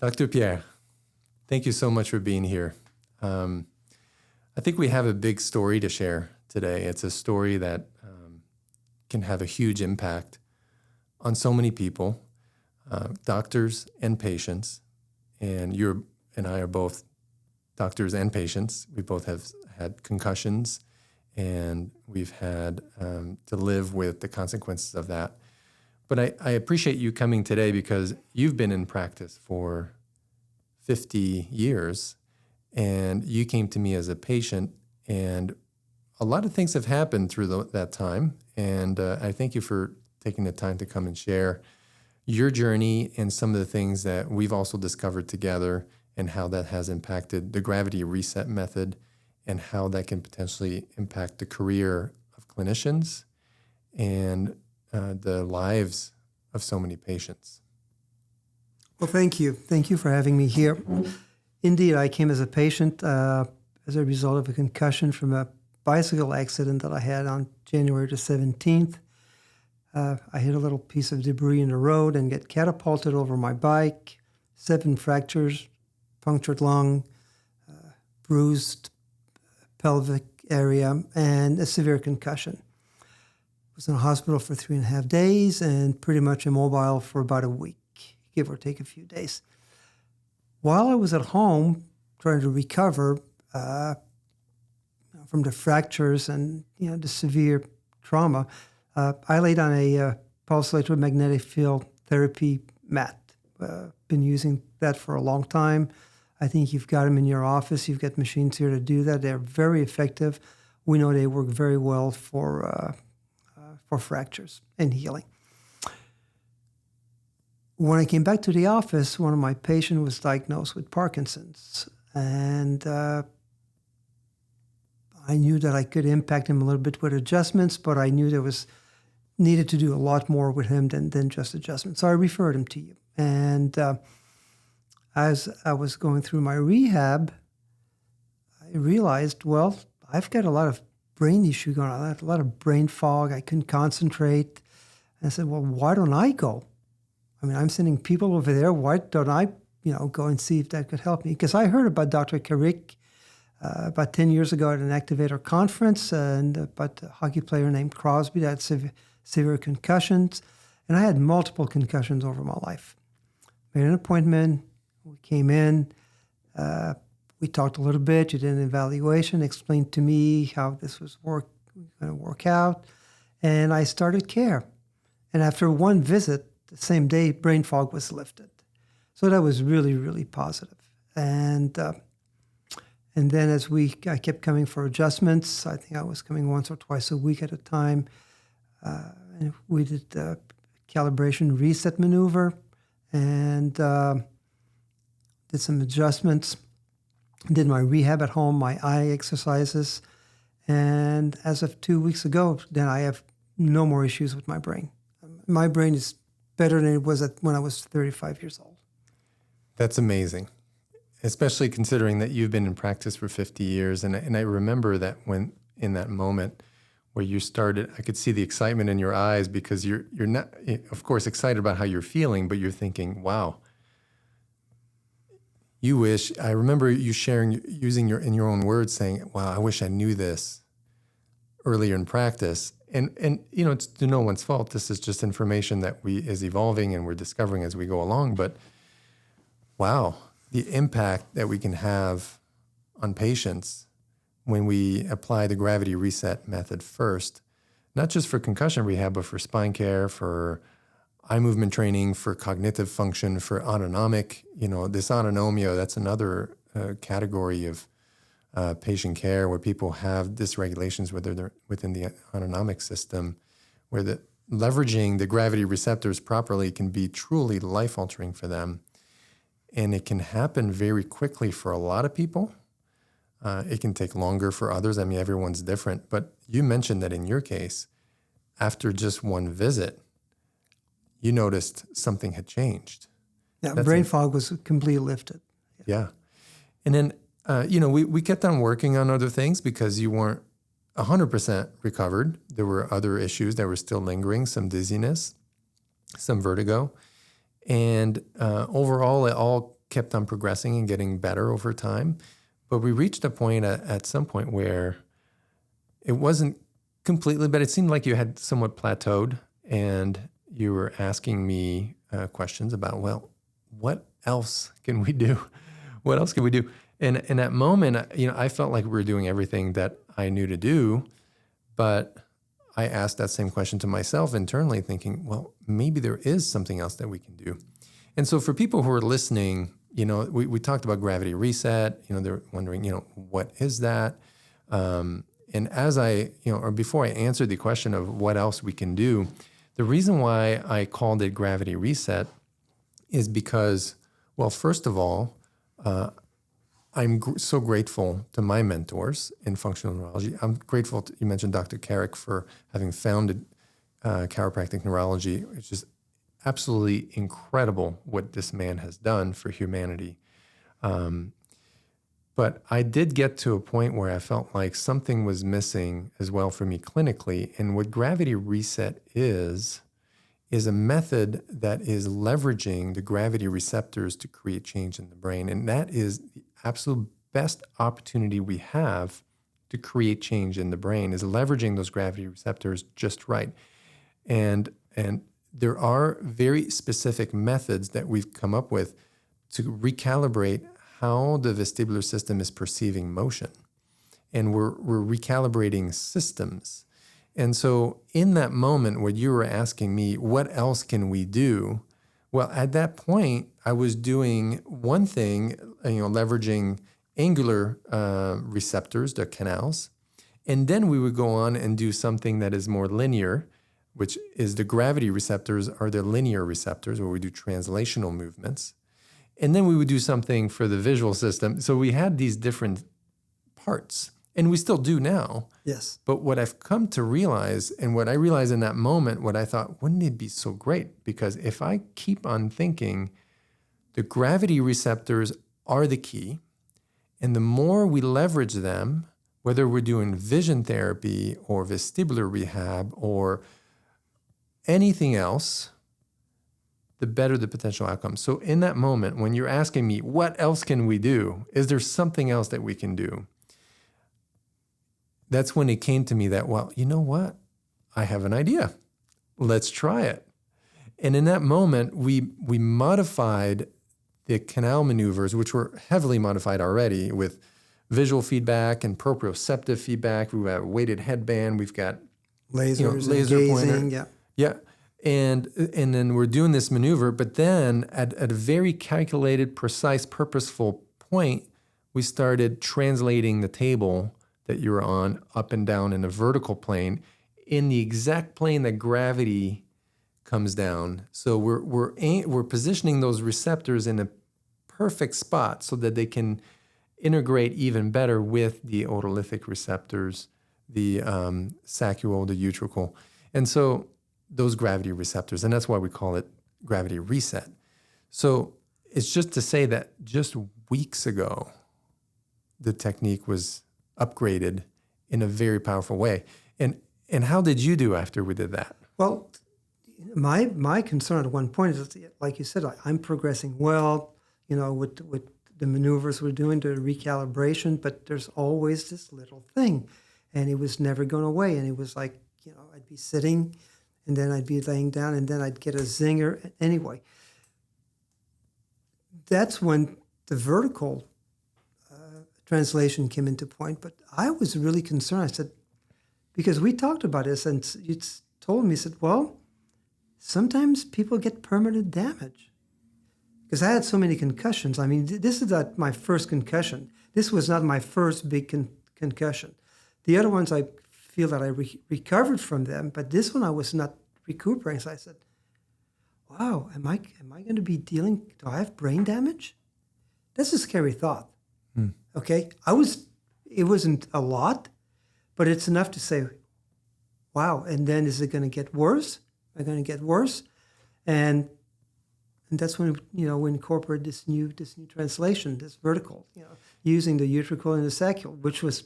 Dr. Pierre, thank you so much for being here. I think we have a big story to share today. It's a story that can have a huge impact on so many people, doctors and patients. And you and I are both doctors and patients. We both have had concussions, and we've had to live with the consequences of that. But I appreciate you coming today because you've been in practice for 50 years, and you came to me as a patient, and a lot of things have happened through that time. And I thank you for taking the time to come and share your journey and some of the things that we've also discovered together and how that has impacted the gravity reset method and how that can potentially impact the career of clinicians and the lives of so many patients. Well, thank you. Thank you for having me here. Indeed, I came as a patient as a result of a concussion from a bicycle accident that I had on January the 17th. I hit a little piece of debris in the road and get catapulted over my bike, 7 fractures, punctured lung, bruised pelvic area, and a severe concussion. Was in a hospital for 3.5 days and pretty much immobile for about a week, give or take a few days. While I was at home trying to recover from the fractures and the severe trauma, I laid on a pulse electromagnetic field therapy mat. Been using that for a long time. I think you've got them in your office. You've got machines here to do that. They're very effective. We know they work very well for fractures and healing. When I came back to the office, one of my patients was diagnosed with Parkinson's. And I knew that I could impact him a little bit with adjustments, but I knew there was needed to do a lot more with him than just adjustments. So I referred him to you. And as I was going through my rehab, I realized, well, I've got a lot of brain issue going on. I had a lot of brain fog. I couldn't concentrate. And I said, well, why don't I go? I mean, I'm sending people over there. Why don't I, go and see if that could help me? Because I heard about Dr. Carrick about 10 years ago at an Activator conference and about a hockey player named Crosby that had severe concussions. And I had multiple concussions over my life. Made an appointment. We came in. We talked a little bit. You did an evaluation, explained to me how this was going to work out. And I started care. And after one visit, the same day, brain fog was lifted. So that was really, really positive. And then I kept coming for adjustments. I think I was coming once or twice a week at a time. And we did the calibration reset maneuver and did some adjustments. Did my rehab at home, my eye exercises. And as of 2 weeks ago, then I have no more issues with my brain. My brain is better than it was when I was 35 years old. That's amazing, especially considering that you've been in practice for 50 years. And I remember that when in that moment where you started, I could see the excitement in your eyes because you're not, of course, excited about how you're feeling, but you're thinking, wow. I remember you sharing, using in your own words, saying, wow, I wish I knew this earlier in practice. And it's to no one's fault. This is just information that is evolving and we're discovering as we go along. But wow, the impact that we can have on patients when we apply the gravity reset method first, not just for concussion rehab, but for spine care, for eye movement training, for cognitive function, for autonomic, dysautonomia, that's another category of patient care where people have dysregulations whether they're within the autonomic system, where leveraging the gravity receptors properly can be truly life-altering for them. And it can happen very quickly for a lot of people. It can take longer for others. I mean, everyone's different. But you mentioned that in your case, after just one visit, you noticed something had changed. Yeah, brain fog was completely lifted. Yeah. And then, we kept on working on other things because you weren't 100% recovered. There were other issues that were still lingering, some dizziness, some vertigo. And overall, it all kept on progressing and getting better over time. But we reached a point at some point where it wasn't completely, but it seemed like you had somewhat plateaued, and you were asking me questions about, well, what else can we do? What else can we do? And in that moment, I felt like we were doing everything that I knew to do, but I asked that same question to myself internally, thinking, well, maybe there is something else that we can do. And so for people who are listening, we talked about gravity reset. They're wondering, what is that? And as or before I answered the question of what else we can do, the reason why I called it gravity reset is because, well, first of all, I'm so grateful to my mentors in functional neurology. I'm grateful you mentioned Dr. Carrick for having founded chiropractic neurology, which is absolutely incredible what this man has done for humanity. But I did get to a point where I felt like something was missing as well for me clinically. And what gravity reset is a method that is leveraging the gravity receptors to create change in the brain. And that is the absolute best opportunity we have to create change in the brain, is leveraging those gravity receptors just right. And there are very specific methods that we've come up with to recalibrate how the vestibular system is perceiving motion. And we're recalibrating systems. And so in that moment when you were asking me, what else can we do? Well, at that point, I was doing one thing, leveraging angular receptors, the canals. And then we would go on and do something that is more linear, which is the gravity receptors are the linear receptors, where we do translational movements. And then we would do something for the visual system. So we had these different parts, and we still do now. Yes. But what I've come to realize, and what I realized in that moment, what I thought, wouldn't it be so great? Because if I keep on thinking the gravity receptors are the key, and the more we leverage them, whether we're doing vision therapy or vestibular rehab or anything else, the better the potential outcome. So in that moment, when you're asking me, what else can we do? Is there something else that we can do? That's when it came to me that, well, you know what? I have an idea. Let's try it. And in that moment, we modified the canal maneuvers, which were heavily modified already with visual feedback and proprioceptive feedback. We have a weighted headband. We've got lasers, laser gazing, pointer. Yeah. And then we're doing this maneuver, but then at a very calculated, precise, purposeful point, we started translating the table that you're on up and down in a vertical plane in the exact plane that gravity comes down. So we're positioning those receptors in a perfect spot so that they can integrate even better with the otolithic receptors, the sacuole, the utricle. And so those gravity receptors, and that's why we call it gravity reset. So it's just to say that just weeks ago, the technique was upgraded in a very powerful way. And how did you do after we did that? Well, my concern at one point is, like you said, I'm progressing well, with the maneuvers we're doing, the recalibration, but there's always this little thing, and it was never going away. And it was like, I'd be sitting, and then I'd be laying down, and then I'd get a zinger. Anyway, that's when the vertical translation came into point. But I was really concerned. I said, because we talked about this, and you told me, said, well, sometimes people get permanent damage. Because I had so many concussions. I mean, this is not my first concussion. This was not my first big concussion. The other ones, I feel that I recovered from them, but this one I was not recuperating. So I said, wow, am I going to be do I have brain damage? That's a scary thought. Okay. It wasn't a lot, but it's enough to say, wow. And then is it going to get worse? Am I going to get worse? And that's when, we incorporate this new translation, this vertical, using the utricle and the sacuole, which was,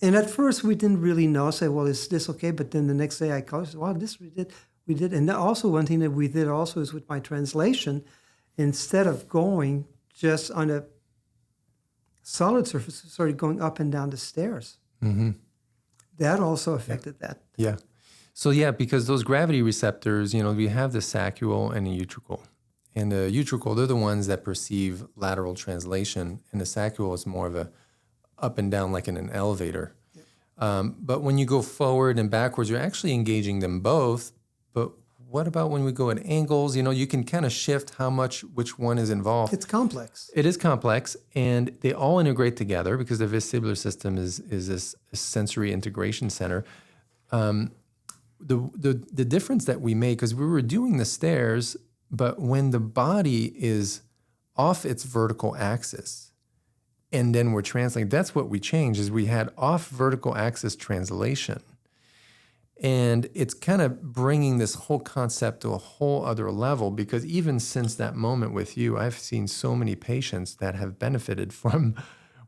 and at first we didn't really know, say, well, is this okay? But then the next day I called, wow, this we did. And also one thing that we did also is with my translation instead of going just on a solid surface, it started going up and down the stairs. Mm-hmm. That also affected that. Yeah. So yeah, because those gravity receptors, we have the saccule and the utricle. And the utricle, they're the ones that perceive lateral translation, and the saccule is more of a up and down, like in an elevator. But when you go forward and backwards, you're actually engaging them both. But what about when we go at angles? You can kind of shift which one is involved. It's complex. It is complex, and they all integrate together because the vestibular system is this sensory integration center. The difference that we made, because we were doing the stairs, but when the body is off its vertical axis, and then we're translating, that's what we changed, is we had off vertical axis translation. And it's kind of bringing this whole concept to a whole other level, because even since that moment with you, I've seen so many patients that have benefited from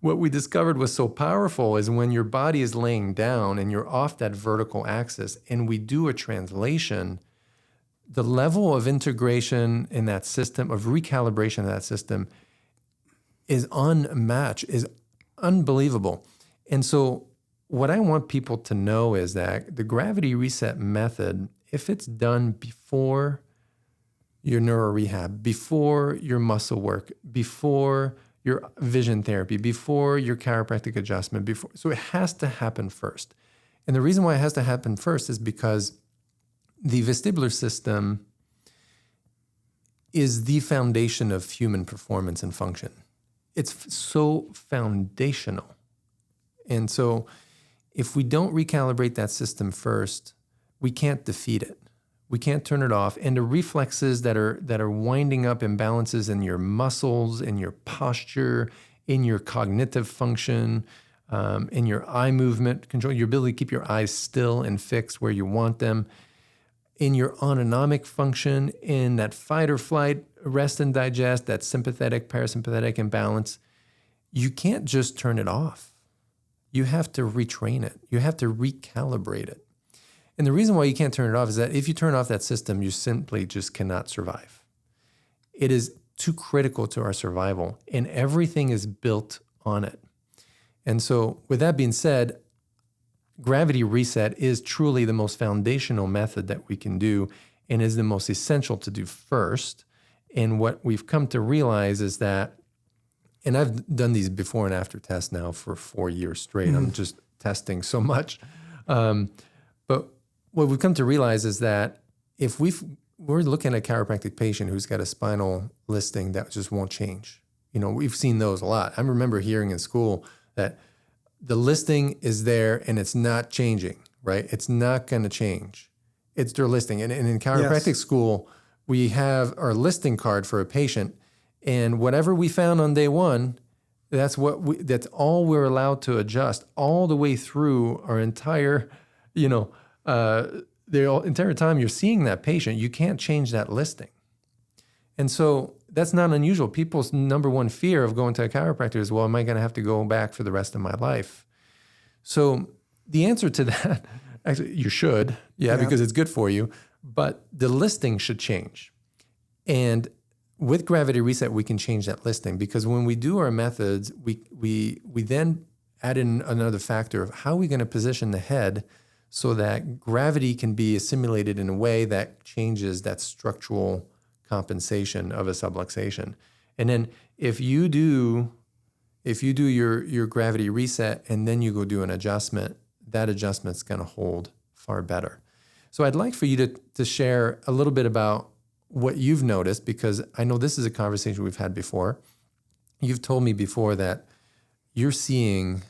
what we discovered was so powerful, is when your body is laying down and you're off that vertical axis and we do a translation, the level of integration in that system, of recalibration of that system, is unmatched, is unbelievable. And so what I want people to know is that the gravity reset method, if it's done before your neuro rehab, before your muscle work, before your vision therapy, before your chiropractic adjustment, so it has to happen first. And the reason why it has to happen first is because the vestibular system is the foundation of human performance and function. It's so foundational. And so if we don't recalibrate that system first, we can't defeat it. We can't turn it off. And the reflexes that are winding up imbalances in your muscles, in your posture, in your cognitive function, in your eye movement control, your ability to keep your eyes still and fixed where you want them, in your autonomic function, in that fight or flight, rest and digest, that sympathetic, parasympathetic imbalance, you can't just turn it off. You have to retrain it. You have to recalibrate it. And the reason why you can't turn it off is that if you turn off that system, you simply just cannot survive. It is too critical to our survival, and everything is built on it. And so with that being said, gravity reset is truly the most foundational method that we can do, and is the most essential to do first. And what we've come to realize is that, and I've done these before and after tests now for 4 years straight. I'm just testing so much. But what we've come to realize is that if we're looking at a chiropractic patient who's got a spinal listing that just won't change. We've seen those a lot. I remember hearing in school that the listing is there and it's not changing, right? It's not going to change. It's their listing. And in chiropractic school, we have our listing card for a patient, and whatever we found on day one, that's all we're allowed to adjust all the way through our entire, the entire time you're seeing that patient. You can't change that listing. And so that's not unusual. People's number one fear of going to a chiropractor is, well, am I going to have to go back for the rest of my life? So the answer to that, actually, you should, because it's good for you, but the listing should change. And with gravity reset, we can change that listing, because when we do our methods, we then add in another factor of how are we going to position the head so that gravity can be assimilated in a way that changes that structural compensation of a subluxation. And then if you do your gravity reset and then you go do an adjustment, that adjustment's going to hold far better. So I'd like for you to share a little bit about what you've noticed, because I know this is a conversation we've had before. You've told me before that you're seeing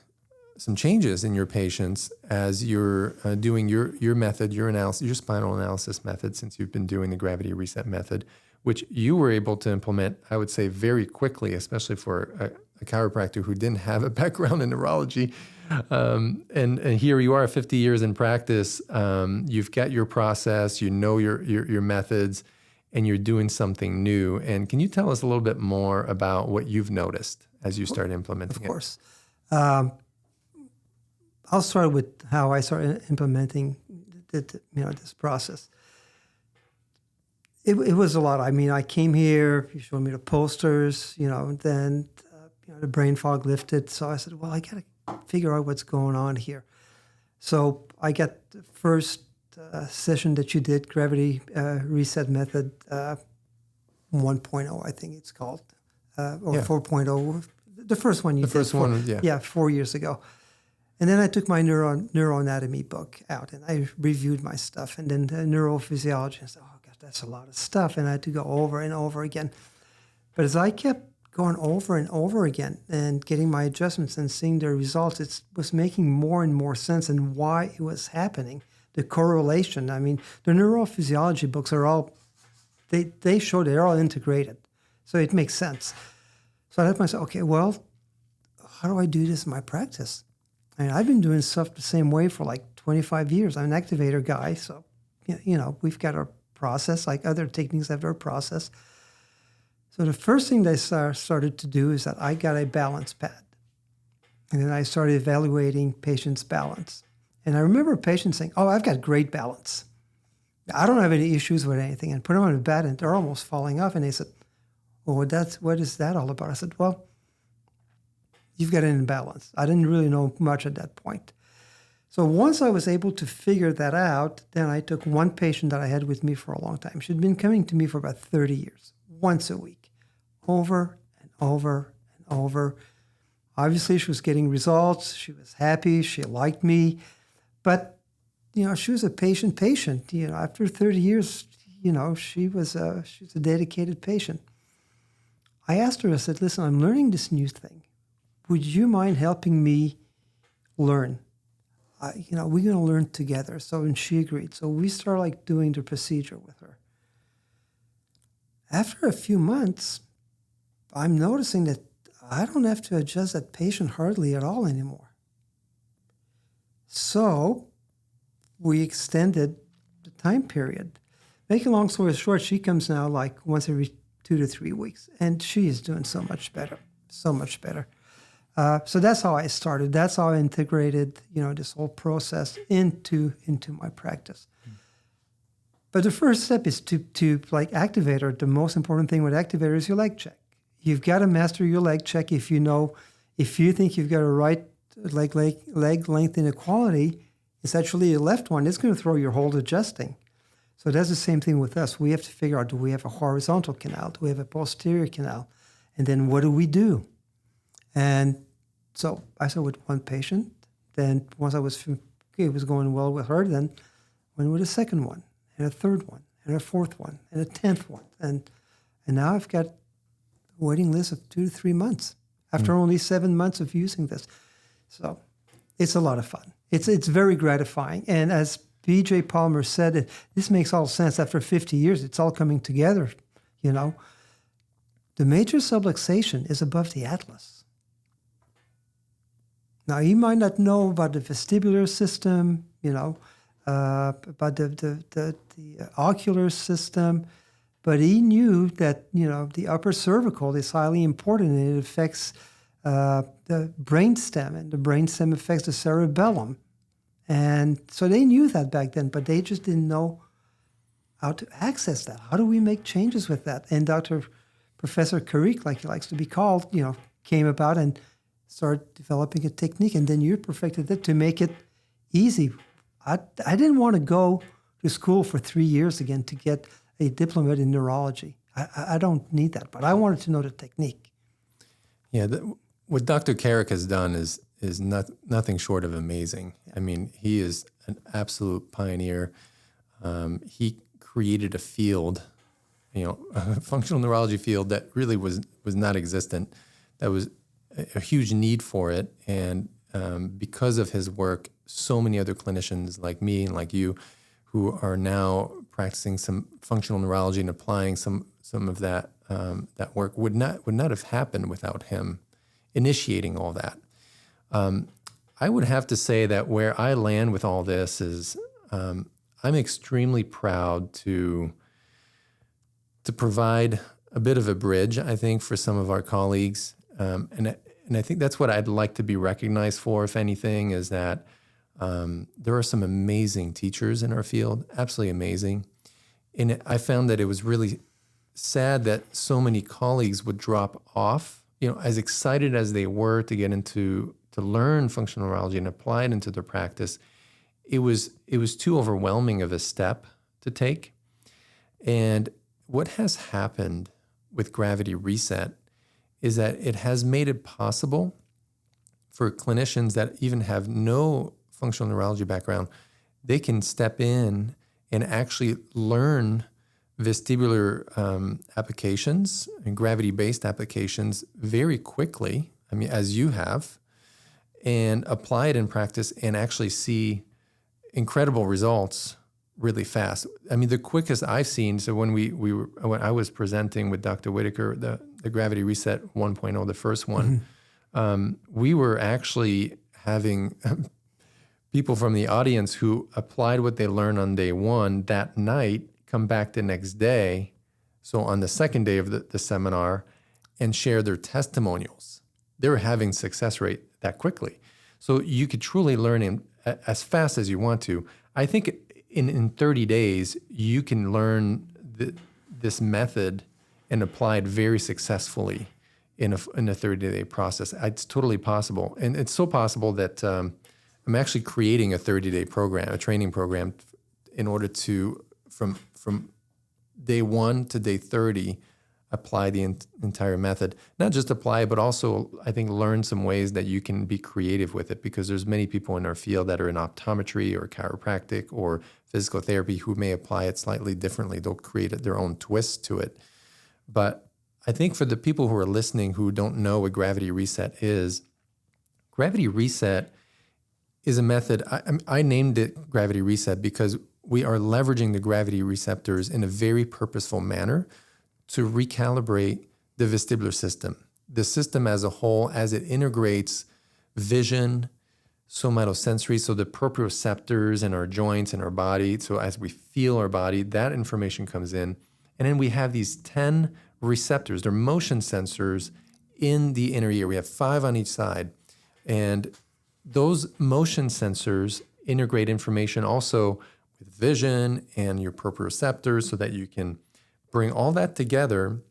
some changes in your patients as you're doing your method, your analysis, your spinal analysis method, since you've been doing the gravity reset method, which you were able to implement, I would say, very quickly, especially for a chiropractor who didn't have a background in neurology. And here you are, 50 years in practice. You've got your process, your methods, and you're doing something new. And can you tell us a little bit more about what you've noticed as you start implementing it? Of course. I'll start with how I started implementing this process. It was a lot. I mean, I came here, you showed me the posters, then the brain fog lifted. So I said, well, I got to figure out what's going on here. So I got the first session that you did, Gravity Reset Method 1.0, I think it's called, or 4.0. The first one you did. The first one, yeah. Yeah, 4 years ago. And then I took my neuroanatomy book out and I reviewed my stuff. And then the neurophysiology, I said, oh, gosh, that's a lot of stuff. And I had to go over and over again. But as I kept going over and over again and getting my adjustments and seeing the results, it was making more and more sense and why it was happening. The correlation. I mean, the neurophysiology books are all, they show they're all integrated. So it makes sense. So I thought to myself, okay, well, how do I do this in my practice? I mean, I've been doing stuff the same way for like 25 years. I'm an activator guy, so, we've got our process, like other techniques have their process. So the first thing that I started to do is that I got a balance pad. And then I started evaluating patients' balance. And I remember patients saying, oh, I've got great balance. I don't have any issues with anything. And put them on a bed and they're almost falling off. And they said, well, what is that all about? I said, well, you've got an imbalance. I didn't really know much at that point. So once I was able to figure that out, then I took one patient that I had with me for a long time. She'd been coming to me for about 30 years, once a week, over and over and over. Obviously, she was getting results. She was happy. She liked me. But, she was a patient. After 30 years, she was a dedicated patient. I asked her, I said, listen, I'm learning this new thing. Would you mind helping me learn? We're going to learn together. So, and she agreed. So we started doing the procedure with her. After a few months, I'm noticing that I don't have to adjust that patient hardly at all anymore. So we extended the time period. Making a long story short, she comes now once every 2 to 3 weeks, and she is doing so much better. So that's how I started. That's how I integrated, this whole process into my practice. But the first step is to activator. The most important thing with activator is your leg check. You've got to master your leg check. If you think you've got a right leg length inequality, it's actually your left one. It's going to throw your whole adjusting. So that's the same thing with us. We have to figure out, do we have a horizontal canal? Do we have a posterior canal? And then what do we do? And so I started with one patient. Then once it was going well with her, then went with a second one, and a third one, and a fourth one, and a 10th one. And now I've got a waiting list of 2 to 3 months after only 7 months of using this. So it's a lot of fun. It's very gratifying. And as B.J. Palmer said, this makes all sense. After 50 years, it's all coming together, The major subluxation is above the atlas. Now, you might not know about the vestibular system, about the ocular system, but he knew that, the upper cervical is highly important and it affects the brainstem, and the brainstem affects the cerebellum. And so they knew that back then, but they just didn't know how to access that. How do we make changes with that? And Professor Carrick, like he likes to be called, came about and started developing a technique. And then you perfected it to make it easy. I didn't want to go to school for 3 years again to get a diploma in neurology. I don't need that, but I wanted to know the technique. Yeah, what Dr. Carrick has done is nothing short of amazing. I mean, he is an absolute pioneer. He created a field, a functional neurology field that really was not existent. That was a huge need for it. And because of his work, so many other clinicians like me and like you who are now practicing some functional neurology and applying some of that work would not have happened without him initiating all that. I would have to say that where I land with all this is I'm extremely proud to provide a bit of a bridge, I think, for some of our colleagues. And I think that's what I'd like to be recognized for, if anything, is that there are some amazing teachers in our field, absolutely amazing. And I found that it was really sad that so many colleagues would drop off, as excited as they were to get into, to learn functional neurology and apply it into their practice. It was too overwhelming of a step to take. And what has happened with Gravity Reset is that it has made it possible for clinicians that even have no functional neurology background, they can step in and actually learn vestibular applications and gravity-based applications very quickly, as you have, and apply it in practice and actually see incredible results really fast. The quickest I've seen, so when I was presenting with Dr. Whitaker, the Gravity Reset 1.0, the first one, we were actually having people from the audience who applied what they learned on day one that night come back the next day, so on the second day of the seminar, and share their testimonials. They were having success rate that quickly. So you could truly learn as fast as you want to. I think in 30 days, you can learn this method and apply it very successfully in a 30-day process. It's totally possible. And it's so possible that I'm actually creating a 30-day program, a training program, in order to, from day 1 to day 30, apply the entire method. Not just apply, but also, I think, learn some ways that you can be creative with it, because there's many people in our field that are in optometry or chiropractic or physical therapy who may apply it slightly differently. They'll create their own twist to it. But I think for the people who are listening who don't know what Gravity Reset is a method. I named it Gravity Reset because we are leveraging the gravity receptors in a very purposeful manner to recalibrate the vestibular system, the system as a whole, as it integrates vision, somatosensory, so the proprioceptors in our joints and our body. So as we feel our body, that information comes in. And then we have these 10 receptors, they're motion sensors in the inner ear. We have 5 on each side. And those motion sensors integrate information also with vision and your proprioceptors so that you can bring all that together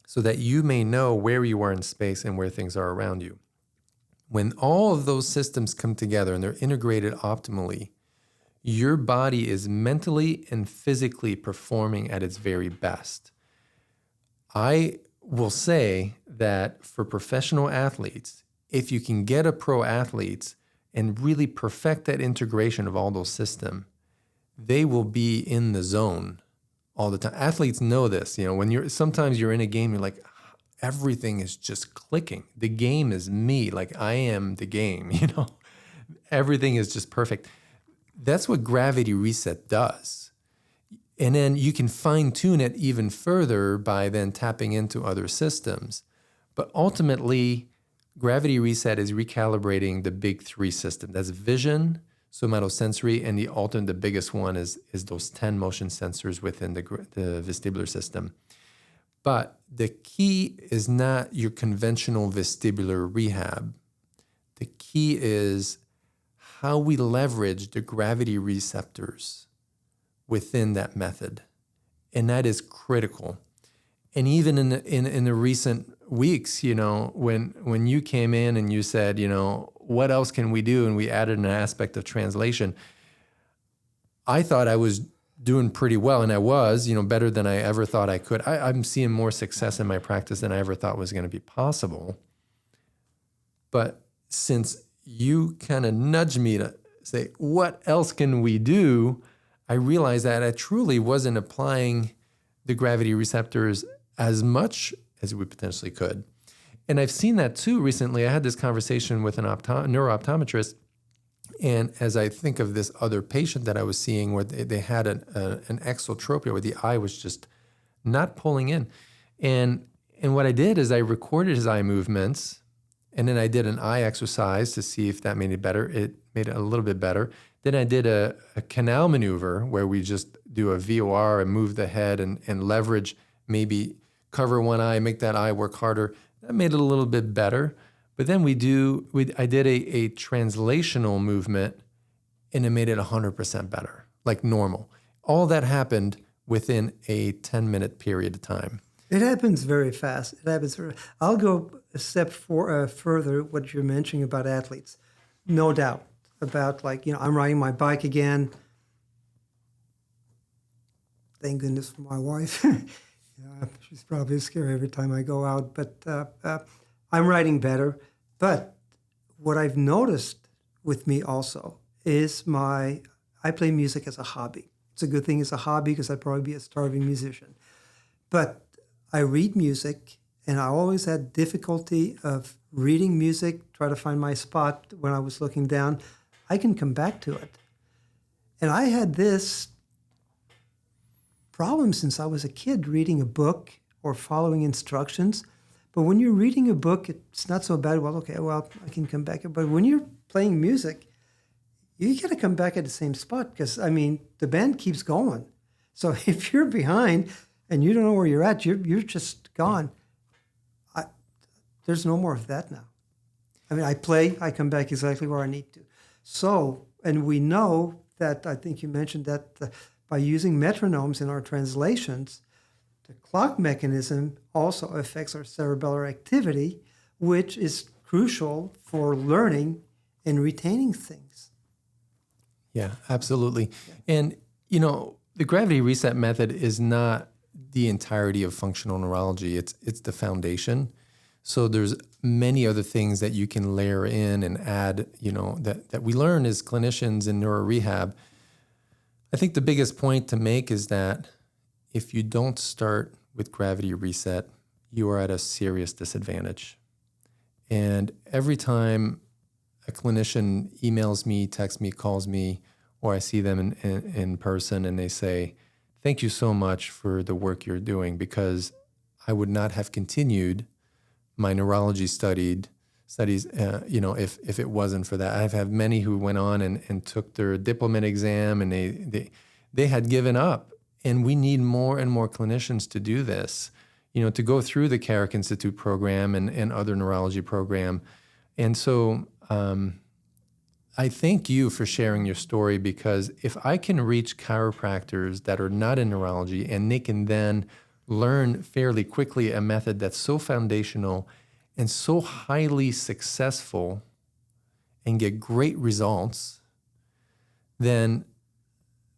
so that you may know where you are in space and where things are around you. When all of those systems come together and they're integrated optimally, your body is mentally and physically performing at its very best. I will say that for professional athletes, if you can get a pro athlete and really perfect that integration of all those systems, they will be in the zone all the time. Athletes know this. When sometimes you're in a game, you're like, everything is just clicking. The game is me. Like, I am the game, Everything is just perfect. That's what Gravity Reset does. And then you can fine-tune it even further by then tapping into other systems. But ultimately, Gravity Reset is recalibrating the big 3 systems. That's vision, somatosensory, and the biggest one is those 10 motion sensors within the vestibular system. But the key is not your conventional vestibular rehab. The key is how we leverage the gravity receptors within that method. And that is critical. And even in the recent weeks, when you came in and you said, what else can we do? And we added an aspect of translation. I thought I was doing pretty well, and I was, better than I ever thought I could. I'm seeing more success in my practice than I ever thought was going to be possible. But since you kind of nudged me to say, what else can we do? I realized that I truly wasn't applying the gravity receptors as much as we potentially could. And I've seen that too recently. I had this conversation with a neurooptometrist, and as I think of this other patient that I was seeing where they had an exotropia, where the eye was just not pulling in. And what I did is I recorded his eye movements, and then I did an eye exercise to see if that made it better. It made it a little bit better. Then I did a canal maneuver where we just do a VOR and move the head and leverage, maybe cover one eye, make that eye work harder. That made it a little bit better. But then I did a translational movement, and it made it 100% better, like normal. All that happened within a 10-minute period of time. It happens very fast. I'll go a step further, what you're mentioning about athletes. No doubt about, like, I'm riding my bike again. Thank goodness for my wife. She's probably scary every time I go out, but I'm riding better. But what I've noticed with me also is I play music as a hobby. It's a good thing as a hobby because I'd probably be a starving musician. But I read music, and I always had difficulty of reading music, try to find my spot when I was looking down. I can come back to it. And I had this problem since I was a kid, reading a book or following instructions. But when you're reading a book, it's not so bad. I can come back. But when you're playing music, you got to come back at the same spot because, the band keeps going. So if you're behind and you don't know where you're at, you're just gone. There's no more of that now. I play, I come back exactly where I need to. So, and we know that, I think you mentioned that by using metronomes in our translations, the clock mechanism also affects our cerebellar activity, which is crucial for learning and retaining things. Yeah, absolutely. And, the gravity reset method is not the entirety of functional neurology. It's the foundation. So there's many other things that you can layer in and add, that we learn as clinicians in neurorehab. I think the biggest point to make is that if you don't start with gravity reset, you are at a serious disadvantage. And every time a clinician emails me, texts me, calls me, or I see them in person and they say, "Thank you so much for the work you're doing, because I would not have continued my neurology studies, if it wasn't for that." I've had many who went on and took their diplomate exam and they had given up. And we need more and more clinicians to do this, to go through the Carrick Institute program and other neurology program. And so I thank you for sharing your story, because if I can reach chiropractors that are not in neurology and they can then learn fairly quickly a method that's so foundational and so highly successful and get great results, then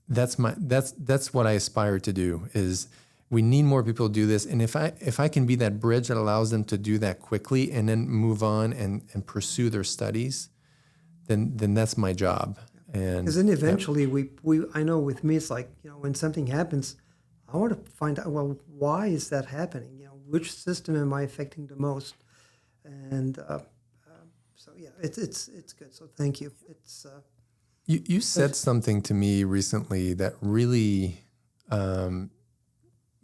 that's what I aspire to do. Is we need more people to do this. And if I can be that bridge that allows them to do that quickly and then move on and pursue their studies, then that's my job. And because then eventually I know with me, it's like, when something happens, I want to find out, well, why is that happening? Which system am I affecting the most? And it's good. So thank you. It's you said something to me recently that really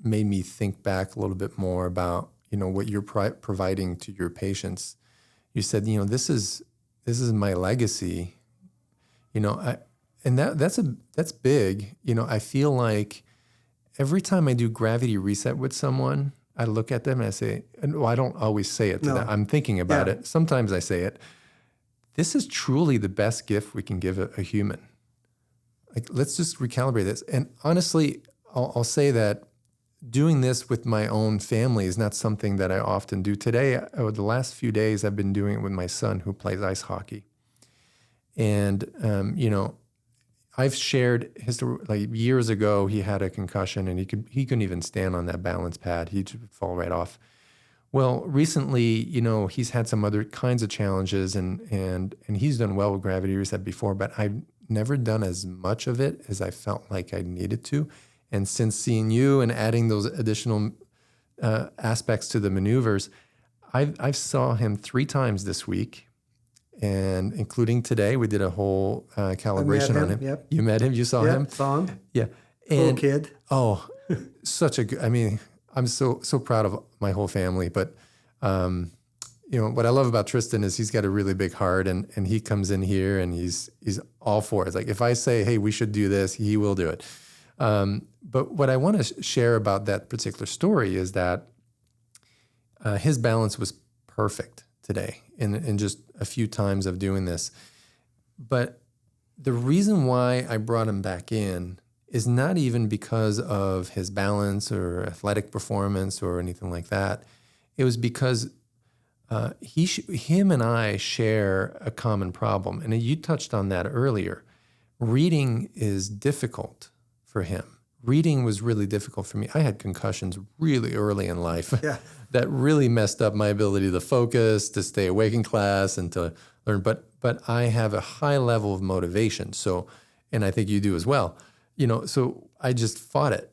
made me think back a little bit more about what you're providing to your patients. You said, this is my legacy. That's big. I feel like every time I do gravity reset with someone, I look at them and I say, I don't always say it to them. I'm thinking about it. Sometimes I say it. This is truly the best gift we can give a human. Like, let's just recalibrate this. And honestly, I'll say that doing this with my own family is not something that I often do. Today, over the last few days, I've been doing it with my son who plays ice hockey. And, I've shared history, like years ago, he had a concussion and he couldn't even stand on that balance pad. He'd fall right off. Well, recently, he's had some other kinds of challenges and he's done well with gravity reset before, but I've never done as much of it as I felt like I needed to. And since seeing you and adding those additional aspects to the maneuvers, I've saw him 3 times this week. And including today, we did a whole calibration on him. Yep. You met him? You saw him? Saw him. Yeah. Cool kid. Oh, such a good, I'm so proud of my whole family. But, what I love about Tristan is he's got a really big heart and he comes in here and he's all for it. It's like, if I say, hey, we should do this, he will do it. But what I want to share about that particular story is that his balance was perfect today in just a few times of doing this. But the reason why I brought him back in is not even because of his balance or athletic performance or anything like that. It was because him and I share a common problem. And you touched on that earlier. Reading is difficult for him. Reading was really difficult for me. I had concussions really early in life that really messed up my ability to focus, to stay awake in class, and to learn. But I have a high level of motivation. So, and I think you do as well. So I just fought it.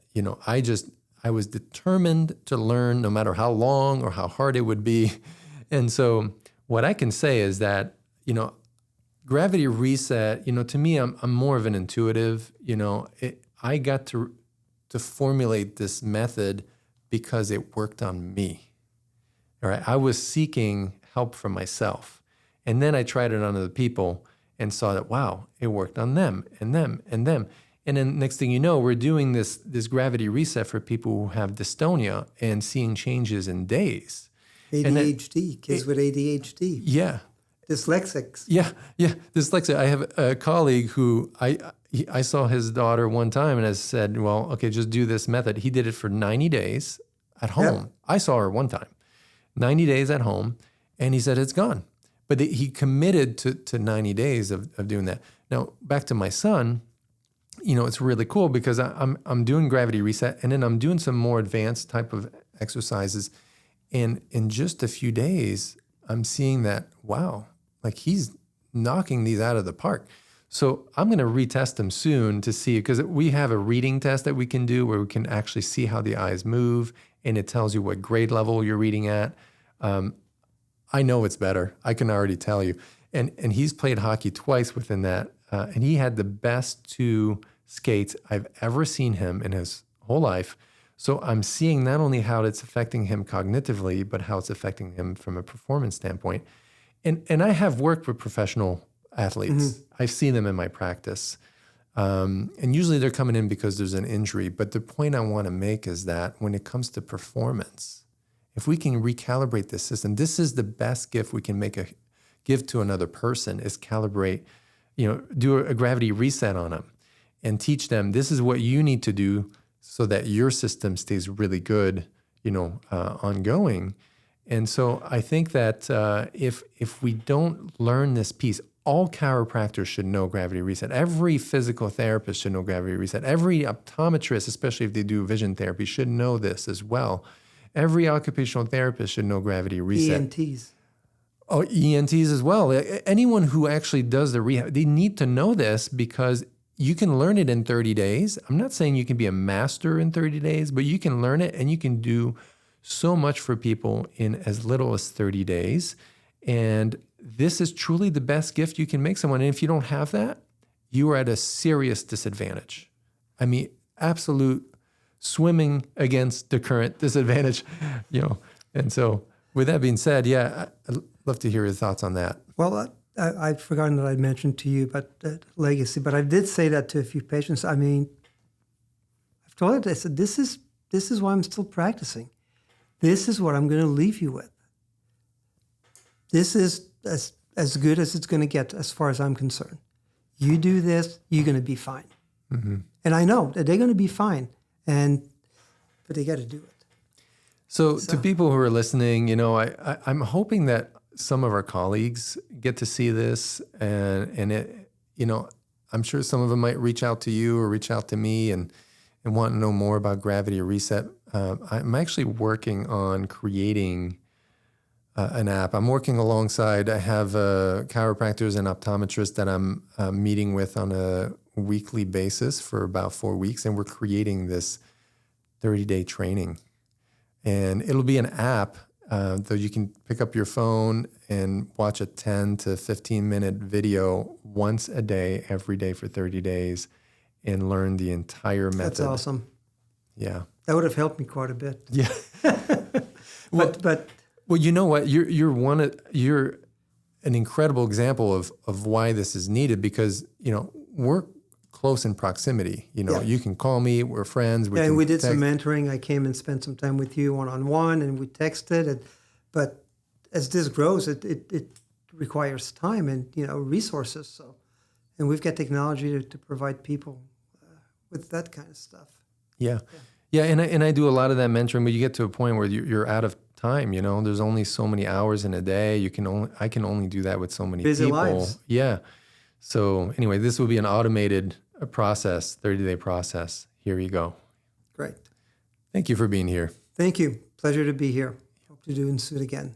I was determined to learn no matter how long or how hard it would be. And so what I can say is that, gravity reset, to me, I'm more of an intuitive, I got to formulate this method because it worked on me. All right. I was seeking help from myself. And then I tried it on other people and saw that, wow, it worked on them and them and them. And then next thing you know, we're doing this gravity reset for people who have dystonia and seeing changes in days. ADHD, kids with ADHD. Yeah. Dyslexics. Yeah. Dyslexia. I have a colleague who I saw his daughter one time and I said, well, okay, just do this method. He did it for 90 days at home. Yep. I saw her one time, 90 days at home, and he said, it's gone. But he committed to 90 days of doing that. Now, back to my son, it's really cool because I'm doing gravity reset and then I'm doing some more advanced type of exercises. And in just a few days, I'm seeing that, wow, like he's knocking these out of the park. So I'm going to retest him soon to see, because we have a reading test that we can do where we can actually see how the eyes move, and it tells you what grade level you're reading at. I know it's better. I can already tell you. And he's played hockey twice within that, and he had the best 2 skates I've ever seen him in his whole life. So I'm seeing not only how it's affecting him cognitively, but how it's affecting him from a performance standpoint. And I have worked with professional athletes. Mm-hmm. I've seen them in my practice. And usually they're coming in because there's an injury. But the point I want to make is that when it comes to performance, if we can recalibrate this system, this is the best gift we can give to another person, is calibrate, do a gravity reset on them and teach them this is what you need to do so that your system stays really good, ongoing. And so I think that if we don't learn this piece, all chiropractors should know gravity reset. Every physical therapist should know gravity reset. Every optometrist, especially if they do vision therapy, should know this as well. Every occupational therapist should know gravity reset. ENTs. Oh, ENTs as well. Anyone who actually does the rehab, they need to know this because you can learn it in 30 days. I'm not saying you can be a master in 30 days, but you can learn it and you can do so much for people in as little as 30 days. And this is truly the best gift you can make someone. And if you don't have that, you are at a serious disadvantage. I mean, absolute swimming against the current disadvantage, And so with that being said, I'd love to hear your thoughts on that. Well, I'd forgotten that I'd mentioned to you about legacy, but I did say that to a few patients. I mean, I've told it, I said, this is why I'm still practicing. This is what I'm going to leave you with. This is as good as it's going to get as far as I'm concerned. You do this, you're going to be fine. Mm-hmm. And I know that they're going to be fine, but they got to do it. So to people who are listening, I'm hoping that some of our colleagues get to see this, and it, I'm sure some of them might reach out to you or reach out to me and want to know more about gravity reset. I'm actually working on creating an app. I'm working alongside, I have chiropractors and optometrists that I'm meeting with on a weekly basis for about 4 weeks, and we're creating this 30-day training. And it'll be an app that you can pick up your phone and watch a 10 to 15-minute video once a day, every day for 30 days, and learn the entire method. That's awesome. Yeah. That would have helped me quite a bit. Yeah. But well, you know what? You're an incredible example of why this is needed, because we're close in proximity. You can call me. We're friends. And we did some mentoring. I came and spent some time with you one-on-one, and we texted. But as this grows, it requires time and resources. So, and we've got technology to provide people with that kind of stuff. Yeah. Yeah. And I do a lot of that mentoring, but you get to a point where you're out of time, you know, there's only so many hours in a day. I can only do that with so many Busy people. lives. Yeah. So anyway, this will be an automated process, 30-day process. Here you go. Great. Thank you for being here. Thank you. Pleasure to be here. Hope to do it again.